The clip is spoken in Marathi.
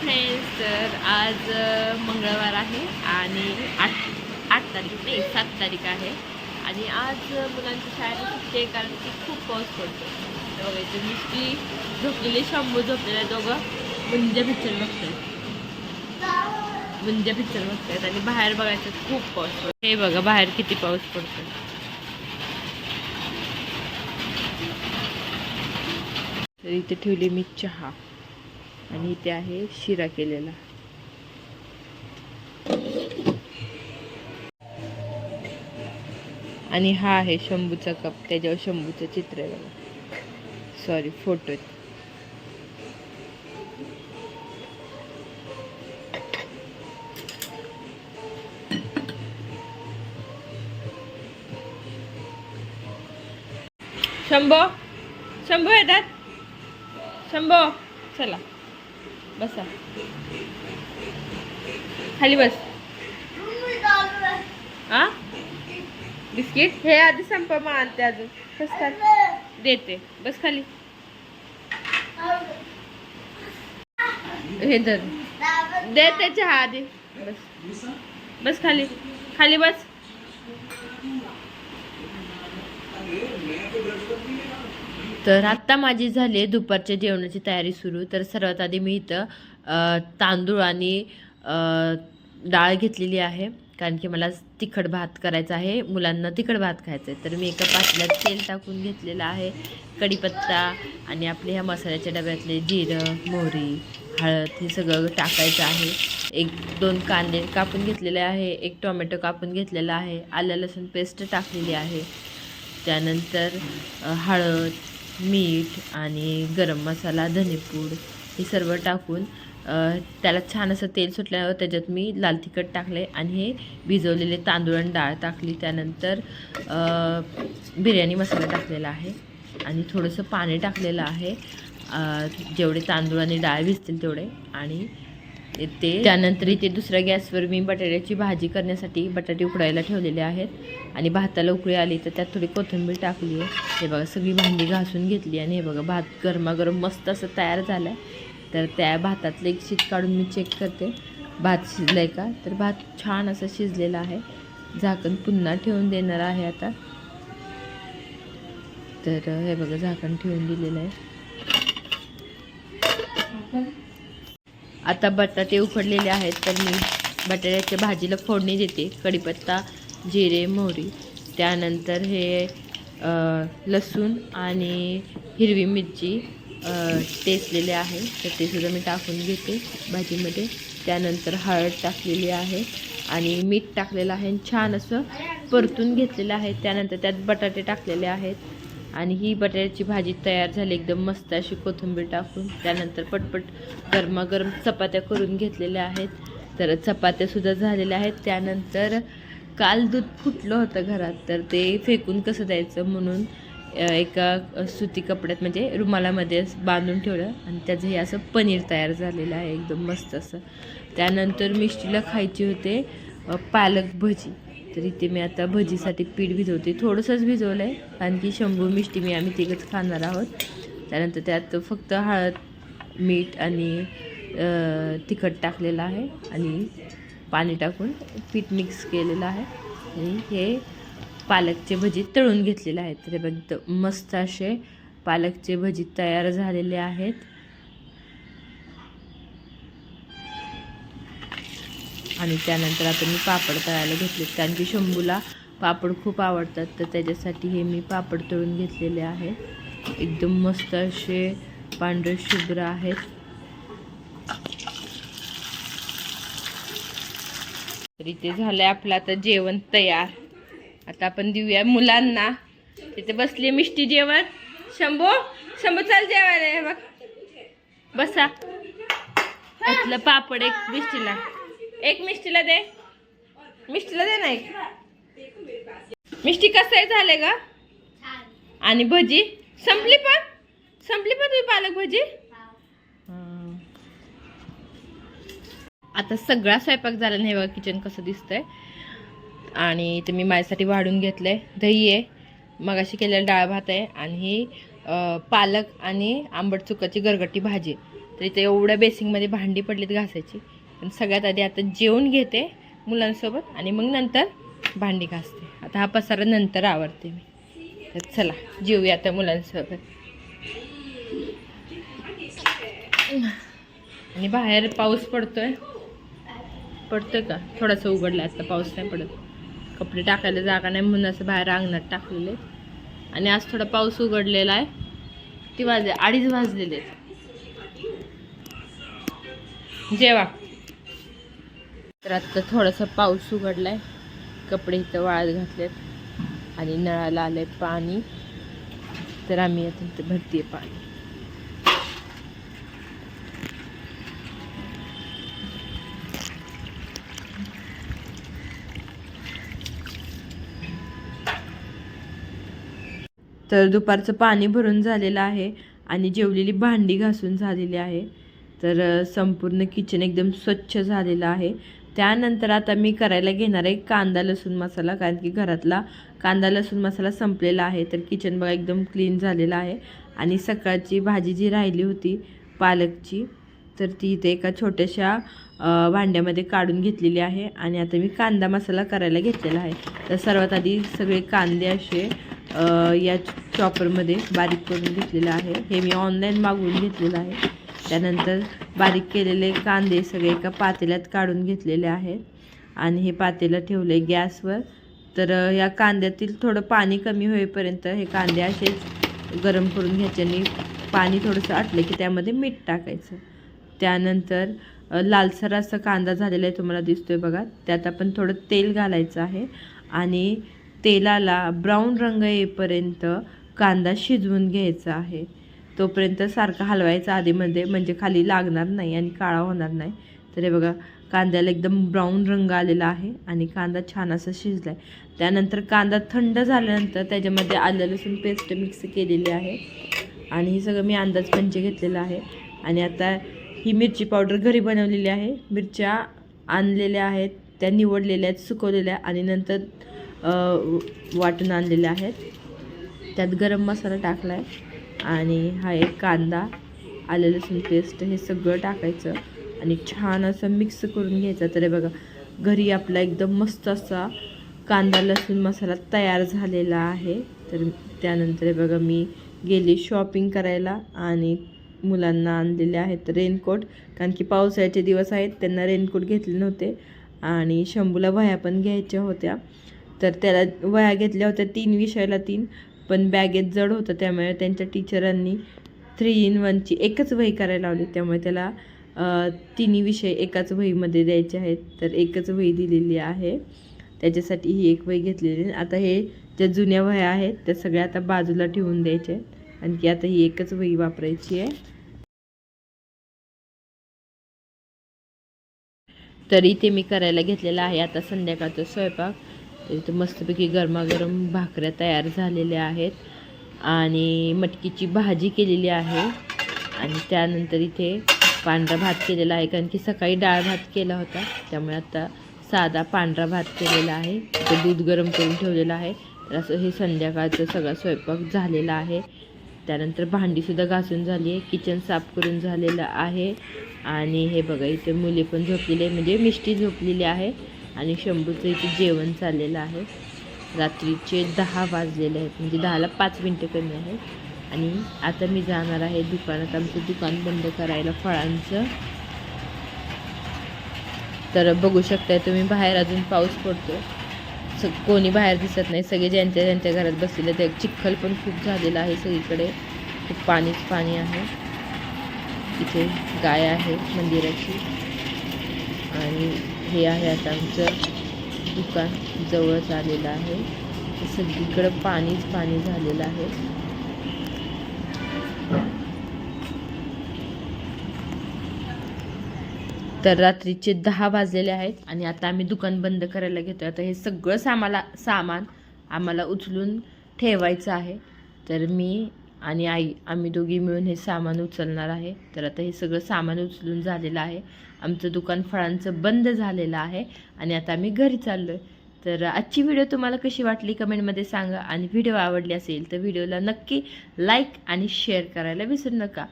फ्रेंड्स, तर आज मंगळवार आहे आणि 8 तारीख नाही 7 तारीख आहे आणि आज मुलांची शाळेला सुट्टी आहे कारण की खूप पाऊस पडतो. तर बघायचं मिष्टी झोपलेली, शंभू झोपलेले, दोघं मुंजा पिक्चर बघतायत आणि बाहेर बघायचं खूप पाऊस पडतो. हे बघा बाहेर किती पाऊस पडतो. तर इथे ठेवली मी चहा आणि इथे आहे शिरा केलेला. आणि हा आहे शंभूचा कप, त्याच्यावर शंभूचं चित्र आहे बघा, सॉरी फोटो आहे. शंभू येतात. शंभू चला बसा, खाली बस. आ बिस्किट हे आधी संप मग आणते, अजून बस खाली देते, बस खाली. हे धर देते चहा आधी, बस बस खाली, खाली बस. तर आत्ता माझी झाली दुपारच्या जेवणाची तयारी सुरू. तर सर्वात आधी मी इथं तांदूळ आणि डाळ घेतलेली आहे कारण की मला तिखट भात करायचा आहे, मुलांना तिखट भात खायचा आहे. तर मी एका पातेल्यात तेल टाकून घेतलेलं आहे, कढीपत्ता आणि आपले ह्या मसाल्याच्या डब्यातले जिरं, मोहरी, हळद हे सगळं टाकायचं आहे. 1-2 कांदे कापून घेतलेले आहे, 1 टोमॅटो कापून घेतलेला आहे, आलं लसूण पेस्ट टाकलेली आहे. त्यानंतर हळद, मीठ आणि गरम मसाला, धनेपूड हे सर्व टाकून त्याला छान असं तेल सुटल्यावर त्याच्यात मी लाल तिखट टाकले आणि हे भिजवलेले तांदूळ आणि डाळ टाकली. त्यानंतर बिर्याणी मसाला टाकलेला आहे आणि थोडंसं पाणी टाकलेलं आहे, जेवढे तांदूळ आणि डाळ भिजतील तेवढे. आणि त्यानंतर इथे दुसऱ्या गॅसवर मी बटाट्याची भाजी करण्यासाठी बटाटे उकडायला ठेवलेले आहेत आणि भाताला उकळी आली तर त्यात थोडी कोथिंबीर टाकली आहे. हे बघा सगळी भांडी घासून घेतली आणि हे बघा भात गरमागरम मस्त असं तयार झालं आहे. तर त्या भातातलं एक शीत काढून मी चेक करते भात शिजलं आहे का. तर भात छान असं शिजलेला आहे. झाकण पुन्हा ठेवून देणार आहे आता. तर हे बघा झाकण ठेवून दिलेलं आहे. आता बटाटे उकडलेले आहेत तर मी बटाट्याच्या भाजीला फोडणी देते. कढीपत्ता, जिरे, मोहरी, त्यानंतर हे लसूण आणि हिरवी मिरची टेचलेले आहे तर ते सुद्धा मी टाकून घेते भाजीमध्ये. त्यानंतर हळद टाकलेली आहे आणि मीठ टाकलेलं आहे आणि छान असं परतून घेतलेलं आहे. त्यानंतर त्यात बटाटे टाकलेले आहेत आणि ही बटाट्याची भाजी तयार झाली एकदम मस्त अशी कोथिंबीर टाकून. त्यानंतर पटपट गरमागरम चपात्या करून घेतलेल्या आहेत. तर चपात्यासुद्धा झालेल्या आहेत. त्यानंतर काल दूध फुटलं होतं घरात तर ते फेकून कसं द्यायचं म्हणून एका सुती कपड्यात म्हणजे रुमालामध्ये बांधून ठेवलं आणि त्याचं हे असं पनीर तयार झालेलं आहे एकदम मस्त असं. त्यानंतर मिष्टीला खायची होते पालक भजी. तर इथे मी आता भजीसाठी पीठ भिजवते, थोडंसंच भिजवलं आहे कारण की शंभू, मिष्टी, आम्ही तिघंच खाणार आहोत. त्यानंतर त्यात फक्त हळद, मीठ आणि तिखट टाकलेलं आहे आणि पाणी टाकून पीठ मिक्स केलेलं आहे आणि हे पालकचे भजी तळून घेतलेले आहेत. तर बघ मस्त असे पालकचे भजी तयार झालेले आहेत. आणि त्यानंतर आता मी पापड तळायला घेतले कारण की शंभूला पापड खूप आवडतात तर त्याच्यासाठी हे मी पापड तळून घेतलेले आहेत. एकदम मस्त असे पांढरे शुभ्र आहेत. तर इथे झालंय आपलं आता जेवण तयार. आता आपण देऊया मुलांना. तिथे बसली मिष्टी जेवण. शंभू चाल जेवायला. हे बघ बसा. त्यातलं पापड एक मिष्टीला दे. मिष्टीला दे ना एक. मिष्टी कसं आहे झाले का. आणि भजी संपली पण तुम्ही पालक भजी. आता सगळा स्वयंपाक झाला नाही बघा. किचन कसं दिसतंय. आणि इथे मी माझ्यासाठी वाढून घेतलं आहे. दही आहे, मगाशी केलेला डाळ भात आहे आणि ही पालक आणि आंबट चुकाची गरगटी भाजी. तर इथे एवढ्या बेसिंगमध्ये भांडी पडलीत घासायची. पण सगळ्यात आधी आता जेवून घेते मुलांसोबत आणि मग नंतर भांडी घासते. आता हा पसारा नंतर आवरते मी. तर चला जेवूया आता मुलांसोबत. आणि बाहेर पाऊस पडतोय का? थोडासा उघडला, आता पाऊस नाही पडत. कपडे टाकायला जागा नाही म्हणून असं बाहेर अंगणात टाकलेले. आणि आज थोडा पाऊस उघडलेला आहे. किती वाजले? 2:30 वाजलेले आहेत. जेवा. तर आता थोडासा पाऊस उघडलाय, कपडे इथं वाळत घातलेत आणि नळाला आलंय पाणी. तर आम्ही आता इथं भरतीये पाणी. तर दुपारचं पाणी भरून झालेलं आहे आणि जेवलेली भांडी घासून झालेली आहे. तर संपूर्ण किचन एकदम स्वच्छ झालेलं आहे. त्यानंतर आता मी करायला घेणार आहे कांदा लसूण मसाला, कारण की घरातला कांदा लसूण मसाला संपलेला आहे. तर किचन बघा एकदम क्लीन झालेलं आहे. आणि सकाळची भाजी जी राहिली होती पालकची, तर ती इथे एका छोट्याशा भांड्यामध्ये काढून घेतलेली आहे. आणि आता मी कांदा मसाला करायला घेतलेला आहे. तर सर्वात आधी सगळे कांदे असे या चॉपरमध्ये बारीक करून घेतलेलं आहे. हे मी ऑनलाईन मागवून घेतलेलं आहे. त्यानंतर बारीक केलेले कांदे सगळे एका पातेल्यात काढून घेतलेले आहेत आणि हे पातेलं ठेवले गॅसवर. तर या कांद्यातील थोडं पाणी कमी होईपर्यंत हे कांदे असेच गरम करून घ्यायचे आणि पाणी थोडंसं आटलं की त्यामध्ये मीठ टाकायचं. त्यानंतर लालसर असा कांदा झालेला आहे, तुम्हाला दिसतोय बघा. त्यात आपण थोडं तेल घालायचं आहे आणि तेलाला ब्राऊन रंग येईपर्यंत कांदा शिजवून घ्यायचा आहे. तोपर्यंत सारखं हलवायचं आधीमध्ये, म्हणजे खाली लागणार नाही आणि काळा होणार नाही. तर हे बघा कांद्याला एकदम ब्राऊन रंग आलेला आहे आणि कांदा छान असा शिजला आहे. त्यानंतर कांदा थंड झाल्यानंतर त्याच्यामध्ये आलं लसूण पेस्ट मिक्स केलेली आहे आणि हे सगळं मी अंदाजपंचे घेतलेलं आहे. आणि आता ही मिरची पावडर घरी बनवलेली आहे. मिरच्या आणलेल्या आहेत, त्या निवडलेल्या आहेत, सुकवलेल्या आणि नंतर वाटून आणलेल्या आहेत. त्यात गरम मसाला टाकला आहे आणि हा एक कांदा, आलं लसूण पेस्ट हे सगळं टाकायचं आणि छान असं मिक्स करून घ्यायचं. तर हे बघा घरी आपला एकदम मस्त असा कांदा लसूण मसाला तयार झालेला आहे. तर त्यानंतर हे बघा मी गेली शॉपिंग करायला आणि मुलांना आणलेले आहेत रेनकोट, कारण की पावसाळ्याचे दिवस आहेत, त्यांना रेनकोट घेतले नव्हते. आणि शंभूला वह्या पण घ्यायच्या होत्या. तर त्याला वह्या घेतल्या होत्या 3 विषयाला 3, पण बॅगेत जड होतं. त्यामुळे त्यांच्या टीचरांनी 3 in 1ची एकच वही करायला लावली. त्यामुळे त्याला 3 विषय एकाच वहीमध्ये द्यायचे आहेत. तर एकच वही दिलेली आहे, त्याच्यासाठी ही एक वही घेतलेली. आता हे ज्या जुन्या वह्या आहेत त्या सगळ्या आता बाजूला ठेवून द्यायच्या आहेत, आणखी आता ही एकच वही वापरायची आहे. तर इथे मी करायला घेतलेला आहे आता संध्याकाळचा स्वयंपाक. तर इथं मस्तपैकी गरमागरम भाकऱ्या तयार झालेल्या आहेत आणि मटकीची भाजी केलेली आहे. आणि त्यानंतर इथे पांढरा भात केलेला आहे, कारण की सकाळी डाळ भात केला होता, त्यामुळे आता साधा पांढरा भात केलेला आहे. इथं दूध गरम करून ठेवलेलं आहे. तर असं हे संध्याकाळचं सगळा स्वयंपाक झालेला आहे. त्यानंतर भांडीसुद्धा घासून झाली आहे, किचन साफ करून झालेलं आहे. आणि हे बघा इथे मुली पण झोपलेली आहे, म्हणजे मिष्टी झोपलेली आहे आणि शंभूचं इथे जेवण चाललेलं आहे. रात्रीचे 10 वाजलेले आहेत, म्हणजे 10ला 5 मिनटं कमी आहेत. आणि आता मी जाणार आहे दुकानात, आमचं दुकान बंद करायला फळांचं. तर बघू शकताय तुम्ही बाहेर अजून पाऊस पडतो, कोणी बाहेर दिसत नाही, सगळे ज्यांच्या ज्यांच्या घरात बसलेले. ते चिखल पण खूप झालेला आहे सगळीकडे, खूप पाणीच पाणी आहे. इथे गाय आहे मंदिराची आणि हे आहे आता आमचं दुकान जवळच आलेलं आहे. सगळीकडं पाणीच पाणी झालेलं आहे. तर रात्रीचे 10 वाजलेले आहेत आणि आता आम्ही दुकान बंद करायला घेतो. आता हे सगळं सामान आम्हाला उचलून ठेवायचं आहे. तर मी आणि आई आम्ही दोघी मिळून हे सामान उचलणार आहे. तर आता हे सगळं सामान उचलून झालेलं आहे. आमचं दुकान फळांचं बंद झालेलं आहे आणि आता आम्ही घरी चाललो आहे. तर आजची व्हिडिओ तुम्हाला कशी वाटली कमेंटमध्ये सांगा आणि व्हिडिओ आवडली असेल तर व्हिडिओला नक्की लाईक आणि शेअर करायला विसरू नका.